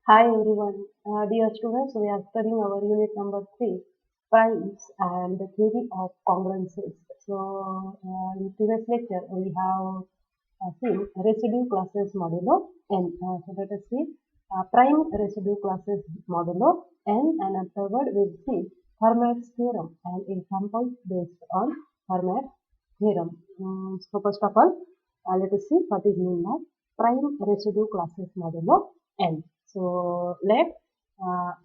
Hi everyone, dear students, we are studying our unit number 3, primes and the theory of congruences. In previous lecture, we have seen residue classes modulo n. So let us see prime residue classes modulo n, and afterward we'll see Fermat's theorem and examples based on Fermat's theorem. So first of all, let us see what is meant by prime residue classes modulo n. So let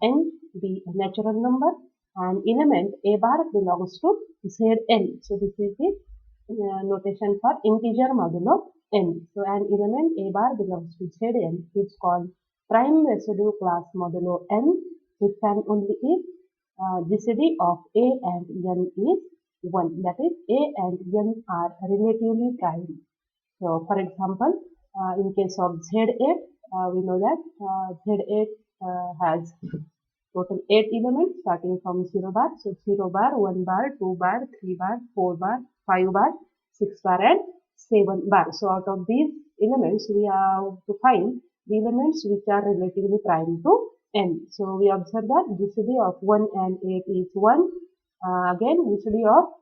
n be a natural number and element a bar belongs to Zn. So this is the notation for integer modulo n. So an element a bar belongs to Zn is called prime residue class modulo n if and only if GCD of a and n is 1. That is a and n are relatively prime. So for example, in case of Z8, we know that Z8 has total 8 elements starting from 0 bar. So 0 bar, 1 bar, 2 bar, 3 bar, 4 bar, 5 bar, 6 bar and 7 bar. So out of these elements, we have to find the elements which are relatively prime to n. So we observe that GCD of 1 and 8 is 1. Again, GCD of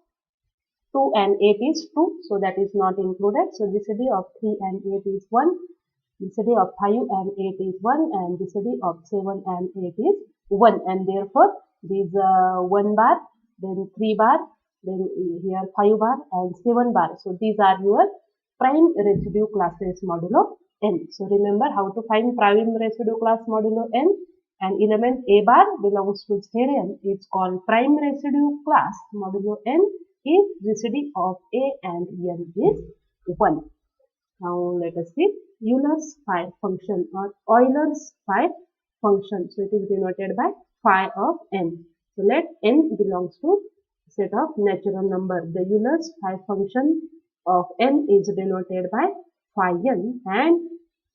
2 and 8 is 2, so that is not included. So GCD of 3 and 8 is 1, GCD of 5 and 8 is 1, and GCD of 7 and 8 is 1. And therefore, these 1 bar, then 3 bar, then here 5 bar and 7 bar. So these are your prime residue classes modulo n. So remember how to find prime residue class modulo n. An element a bar belongs to Zn. It's called prime residue class modulo n if GCD of a and n is 1. Now let us see Euler's phi function or Euler's phi function. So it is denoted by phi of n. So let n belongs to set of natural number. The Euler's phi function of n is denoted by phi n and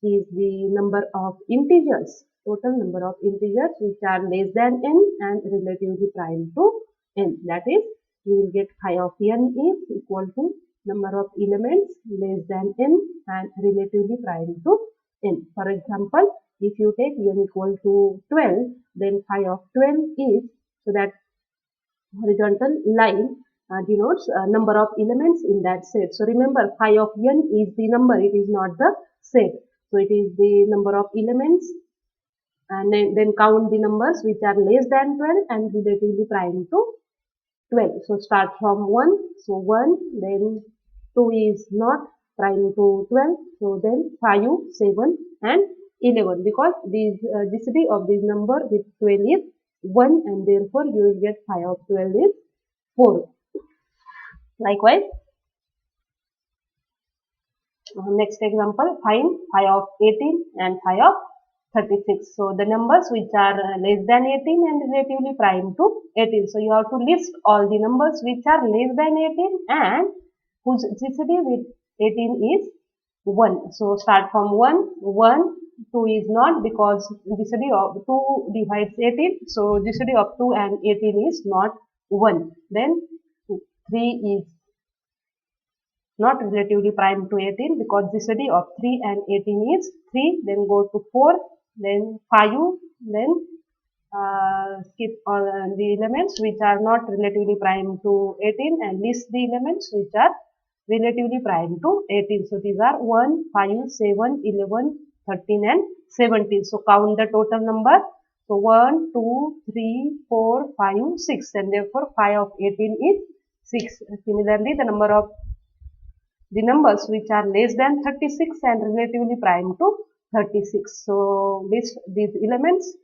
is the number of integers, total number of integers which are less than n and relatively prime to n. That is, you will get phi of n is equal to number of elements less than n and relatively prime to n. For example, if you take n equal to 12, then phi of 12 is, so that horizontal line denotes number of elements in that set. So remember, phi of n is the number, it is not the set. So it is the number of elements, and then count the numbers which are less than 12 and relatively prime to 12. So start from 1. So 1, then 2 is not prime to 12. So then 5, 7 and 11, because these GCD of this number with 12 is 1, and therefore you will get phi of 12 is 4. Likewise, next example, find phi of 18 and phi of 36. So the numbers which are less than 18 and relatively prime to 18. So you have to list all the numbers which are less than 18 and whose GCD with 18 is 1. So start from 1, 1, 2 is not, because GCD of 2 divides 18. So GCD of 2 and 18 is not 1. Then 3 is not relatively prime to 18, because GCD of 3 and 18 is 3. Then go to 4, then 5, then skip all the elements which are not relatively prime to 18 and list the elements which are relatively prime to 18. So these are 1, 5, 7, 11, 13 and 17. So count the total number. So 1, 2, 3, 4, 5, 6, and therefore phi of 18 is 6. Similarly, the numbers which are less than 36 and relatively prime to 36. So list these elements.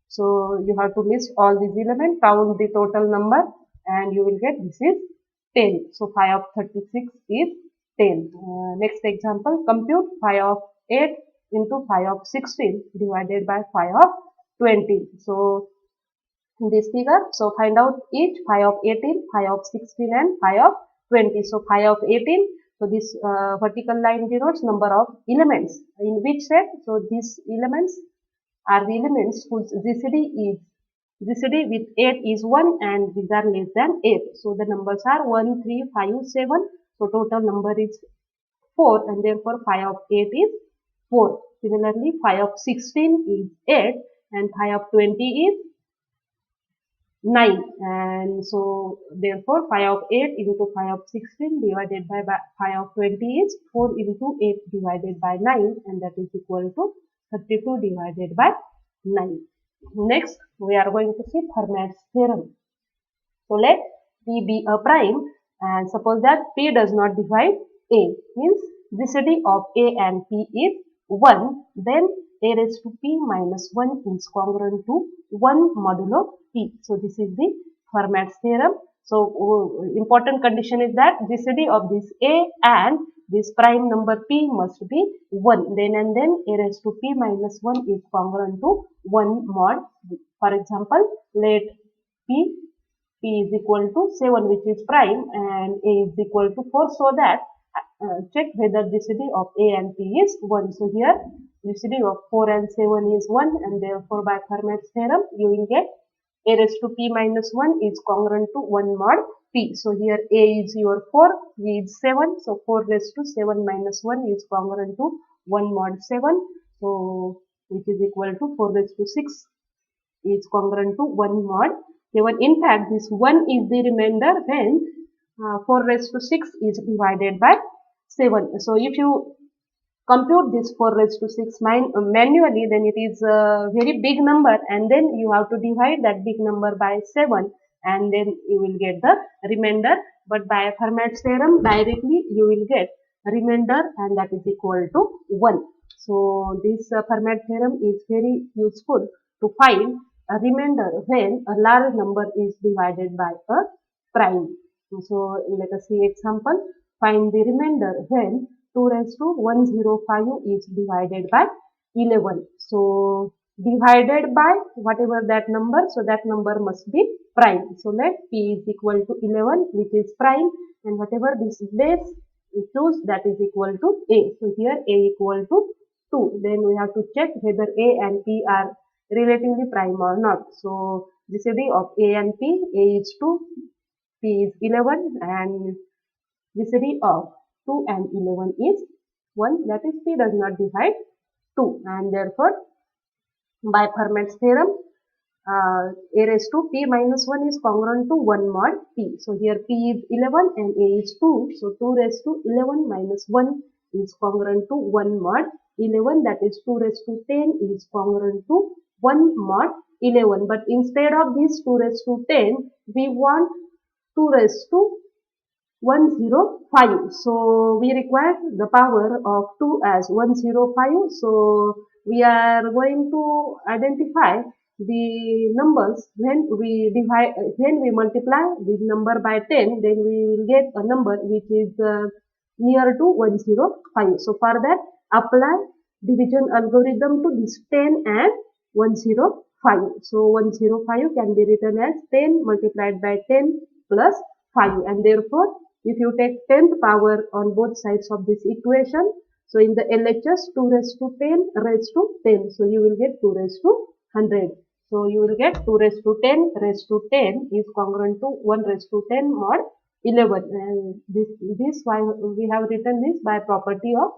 So you have to list all these elements, count the total number, and you will get this is 10. So phi of 36 is 10. Next example, compute phi of 8 into phi of 16 divided by phi of 20. So in this figure, so find out each phi of 18, phi of 16 and phi of 20. So phi of 18, so this vertical line denotes number of elements in which set. So these elements are the elements whose GCD with 8 is 1 and these are less than 8. So the numbers are 1, 3, 5, 7. So total number is 4, and therefore phi of 8 is 4. similarly phi of 16 is 8 and phi of 20 is 9, and so therefore phi of 8 into phi of 16 divided by phi of 20 is 4 into 8 divided by 9, and that is equal to 32 divided by 9. Next we are going to see Fermat's theorem. So let P be a prime, and suppose that P does not divide A, means GCD of A and P is 1, then A raised to P minus 1 is congruent to 1 modulo P. So this is the Fermat's theorem. So important condition is that GCD of this A and this prime number P must be 1. Then and then A raised to P minus 1 is congruent to 1 mod B. For example, let P is equal to 7, which is prime, and A is equal to 4, so that check whether GCD of A and P is 1. So here GCD of 4 and 7 is 1, and therefore by Fermat's theorem you will get A raised to P minus 1 is congruent to 1 mod P. So here A is your 4, P is 7, so 4 raised to 7 minus 1 is congruent to 1 mod 7, so which is equal to 4 raised to 6 is congruent to 1 mod 7. In fact, this 1 is the remainder when 4 raised to 6 is divided by 7. So if you compute this 4 raised to 6 manually, then it is a very big number, and then you have to divide that big number by 7, and then you will get the remainder. But by Fermat's theorem, directly you will get remainder, and that is equal to 1. So this Fermat theorem is very useful to find a remainder when a large number is divided by a prime. So let us see example. Find the remainder when 2 raised to 105 is divided by 11. So divided by whatever that number, so that number must be prime. So let P is equal to 11, which is prime, and whatever this base we choose, that is equal to A. So here A equal to 2. Then we have to check whether A and P are relatively prime or not. So GCD of A and P, A is 2, P is 11, and GCD of 2 and 11 is 1, that is P does not divide 2, and therefore by Fermat's theorem A raised to P minus 1 is congruent to 1 mod P. So here P is 11 and A is 2, so 2 raised to 11 minus 1 is congruent to 1 mod 11, that is 2 raised to 10 is congruent to 1 mod 11. But instead of this 2 raised to 10, we want 2 raised to 105. So we require the power of 2 as 105. So we are going to identify the numbers when we multiply this number by 10, then we will get a number which is near to 105. So for that, apply division algorithm to this 10 and 105. So 105 can be written as 10 multiplied by 10 plus 5, and therefore if you take 10th power on both sides of this equation, so in the LHS 2 raised to 10 raised to 10, so you will get 2 raised to 100. So you will get 2 raised to 10 raised to 10 is congruent to 1 raised to 10 mod 11, and this why we have written this by property of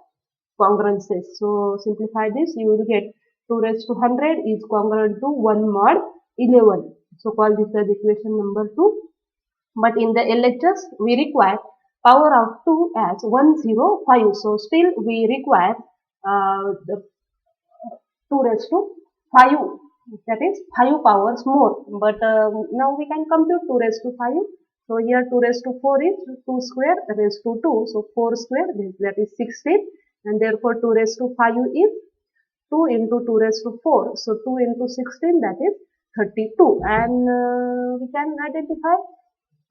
congruences. So simplify this, you will get 2 raised to 100 is congruent to 1 mod 11. So call this as equation number 2. But in the LHS, we require power of 2 as 105. So still we require the 2 raised to 5, that is 5 powers more. But now we can compute 2 raised to 5. So here 2 raised to 4 is 2 square raised to 2. So 4 square, that is 16. And therefore 2 raised to 5 is 2 into 2 raised to 4. So 2 into 16, that is 32. And we can identify,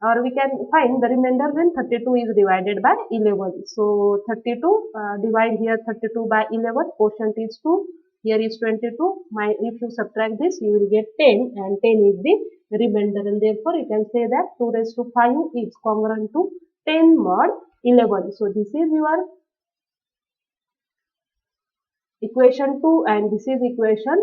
or we can find the remainder when 32 is divided by 11. So 32, divide here 32 by 11, quotient is 2, here is 22. If you subtract this, you will get 10, and 10 is the remainder, and therefore you can say that 2 raised to 5 is congruent to 10 mod 11. So this is your equation 2, and this is equation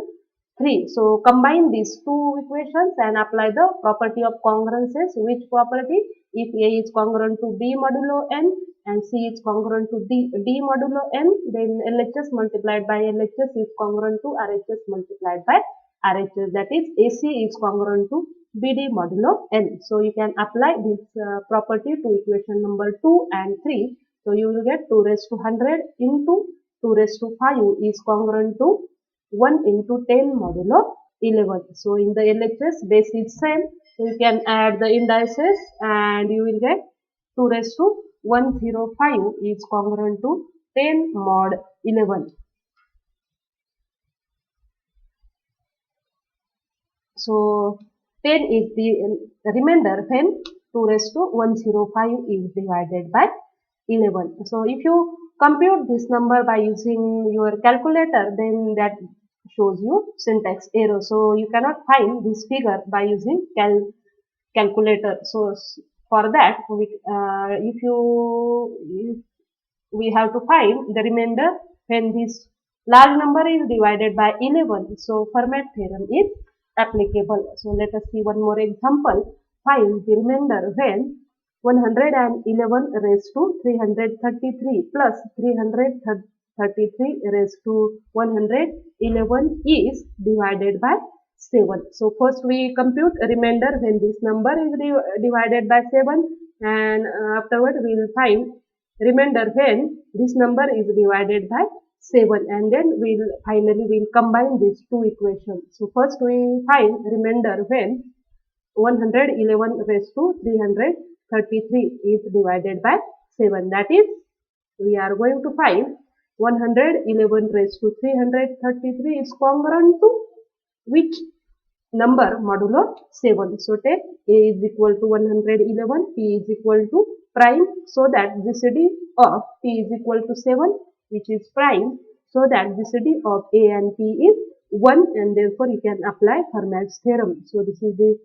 3. So combine these two equations and apply the property of congruences. Which property? If A is congruent to B modulo N and C is congruent to D modulo N, then LHS multiplied by LHS is congruent to RHS multiplied by RHS, that is AC is congruent to BD modulo N. So you can apply this property to equation number 2 and 3. So you will get 2 raised to 100 into 2 raised to 5 is congruent to 1 into 10 modulo 11. So in the LHS base is same. So you can add the indices and you will get 2 raised to 105 is congruent to 10 mod 11. So 10 is the remainder when 2 raised to 105 is divided by 11. So if you compute this number by using your calculator, then that shows you syntax error. So you cannot find this figure by using calculator. So for that, we have to find the remainder when this large number is divided by 11. So Fermat theorem is applicable. So let us see one more example. Find the remainder when 111 raised to 333 plus 333 raised to 111 is divided by 7. So first we compute a remainder when this number is divided by 7, and afterward we will find remainder when this number is divided by 7, and then we'll combine these two equations. So first we find remainder when 111 raised to 333 is divided by 7. That is, we are going to find 111 raised to 333 is congruent to which number modulo 7. So take A is equal to 111, P is equal to prime, so that GCD of P is equal to 7, which is prime, so that GCD of A and P is 1, and therefore you can apply Fermat's theorem. So this is the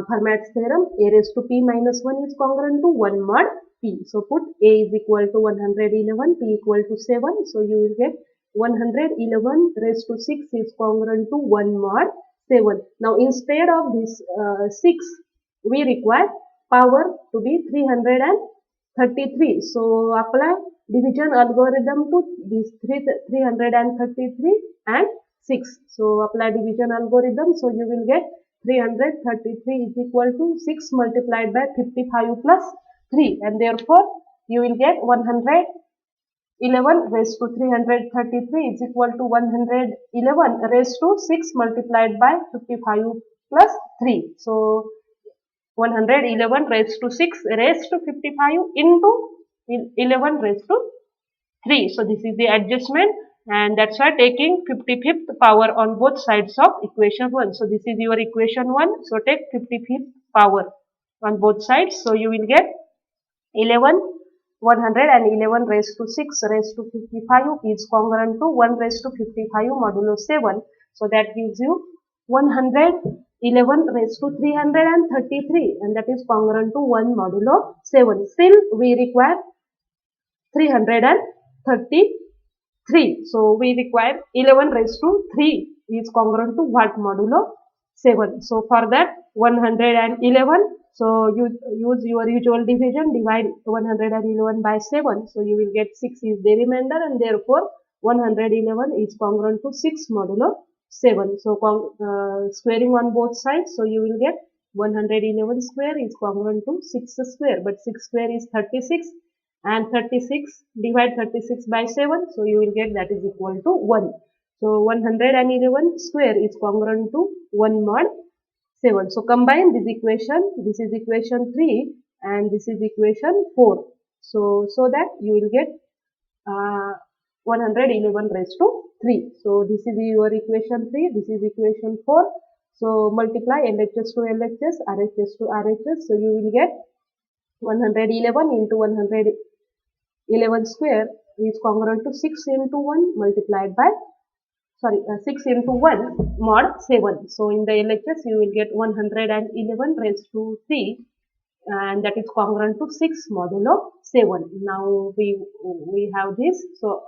Fermat's theorem. A raised to P minus 1 is congruent to 1 mod P. So put A is equal to 111, P equal to 7. So you will get 111 raised to 6 is congruent to 1 mod 7. Now instead of this 6, we require power to be 333. So apply division algorithm to this 333 and 6. So apply division algorithm. So you will get 333 is equal to 6 multiplied by 55 plus 3, and therefore you will get 111 raised to 333 is equal to 111 raised to 6 multiplied by 55 plus 3. So 111 raised to 6 raised to 55 into 11 raised to 3. So this is the adjustment, and that's why taking 55th power on both sides of equation 1. So this is your equation 1. So take 55th power on both sides. So you will get 111 raised to 6 raised to 55 is congruent to 1 raised to 55 modulo 7. So that gives you 111 raised to 333, and that is congruent to 1 modulo 7. Still we require 333. So we require 11 raised to 3 is congruent to what modulo 7. So for that 111. So you use your usual division, divide 111 by 7. So you will get 6 is the remainder, and therefore 111 is congruent to 6 modulo 7. So squaring on both sides. So you will get 111 square is congruent to 6 square, but 6 square is 36, and 36 divide 36 by 7. So you will get that is equal to 1. So 111 square is congruent to 1 mod 7. So combine this equation. This is equation 3 and this is equation 4. So that you will get 111 raised to 3. So this is your equation 3. This is equation 4. So multiply LHS to LHS, RHS to RHS. So you will get 111 into 111 square is congruent to 6 into 1 multiplied by 6 into 1 mod 7. So in the LHS you will get 111 raised to 3, and that is congruent to 6 modulo 7. Now we have this. So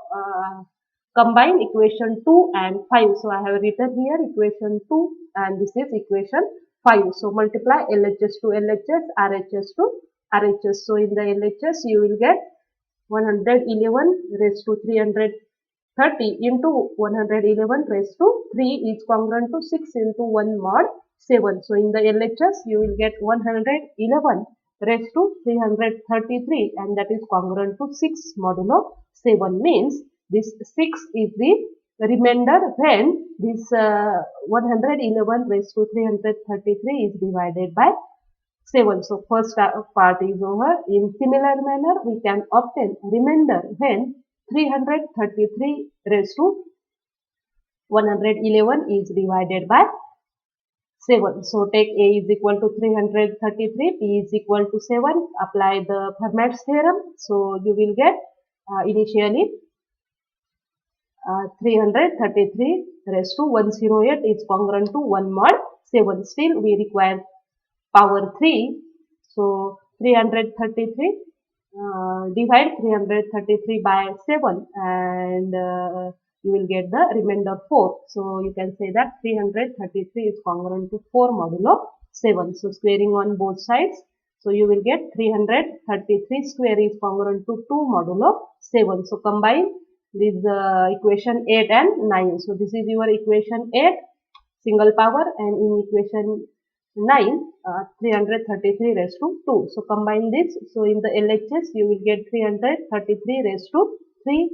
combine equation 2 and 5. So I have written here equation 2 and this is equation 5. So multiply LHS to LHS, RHS to RHS. So in the LHS you will get 111 raised to 330 into 111 raised to 3 is congruent to 6 into 1 mod 7. So in the LHS you will get 111 raised to 333 and that is congruent to 6 modulo 7, means this 6 is the remainder when this 111 raised to 333 is divided by 7. So first part is over. In similar manner, we can obtain remainder when 333 raised to 111 is divided by 7. So take A is equal to 333, P is equal to 7. Apply the Fermat's theorem. So you will get initially 333 raised to 108 is congruent to 1 mod 7. Still we require power 3. So 333, divide 333 by 7 and you will get the remainder 4. So you can say that 333 is congruent to 4 modulo 7. So squaring on both sides. So you will get 333 square is congruent to 2 modulo 7. So combine this equation 8 and 9. So this is your equation 8 single power, and in equation 9 333 raised to 2. So combine this. So in the LHS you will get 333 raised to 3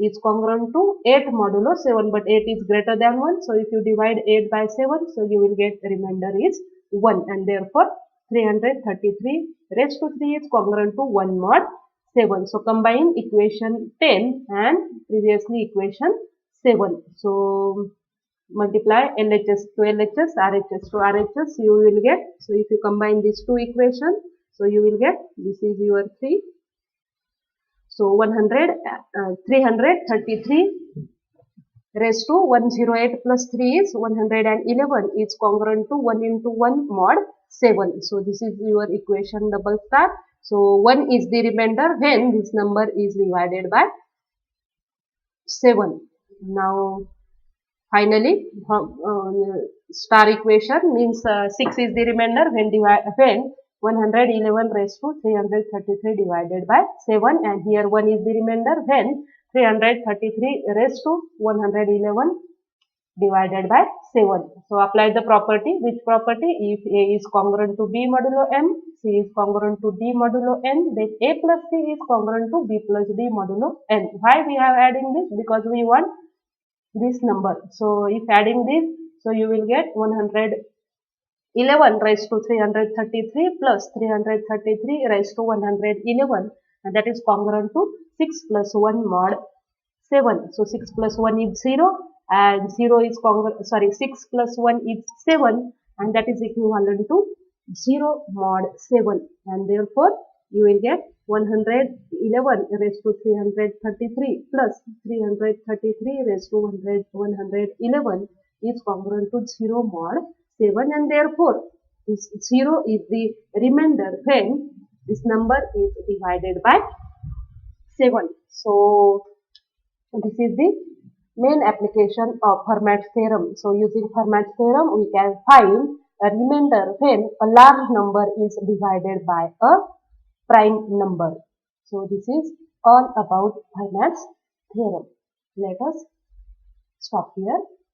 is congruent to 8 modulo 7, but 8 is greater than 1. So if you divide 8 by 7, so you will get remainder is 1, and therefore 333 raised to 3 is congruent to 1 mod 7. So combine equation 10 and previously equation 7. So multiply LHS to LHS, RHS to RHS, you will get, so if you combine these two equations, so you will get, this is your 3. So 333 raised to 108 plus 3 is 111 is congruent to 1 into 1 mod 7. So this is your equation double star. So 1 is the remainder when this number is divided by 7. Now finally, star equation means 6 is the remainder when 111 raised to 333 divided by 7, and here 1 is the remainder when 333 raised to 111 divided by 7. So apply the property. Which property? If A is congruent to B modulo M, C is congruent to D modulo N, then A plus C is congruent to B plus D modulo N. Why we are adding this? Because we want this number. So if adding this, so you will get 111 raised to 333 plus 333 raised to 111, and that is congruent to 6 plus 1 mod 7. So 6 plus 1 is 0 and 0 is 6 plus 1 is 7, and that is equivalent to 0 mod 7, and therefore you will get 111 raised to 333 plus 333 raised to 111 is congruent to 0 mod 7, and therefore this 0 is the remainder when this number is divided by 7. So this is the main application of Fermat's theorem. So using Fermat's theorem we can find a remainder when a large number is divided by a prime number. So this is all about Fermat's theorem. Let us stop here.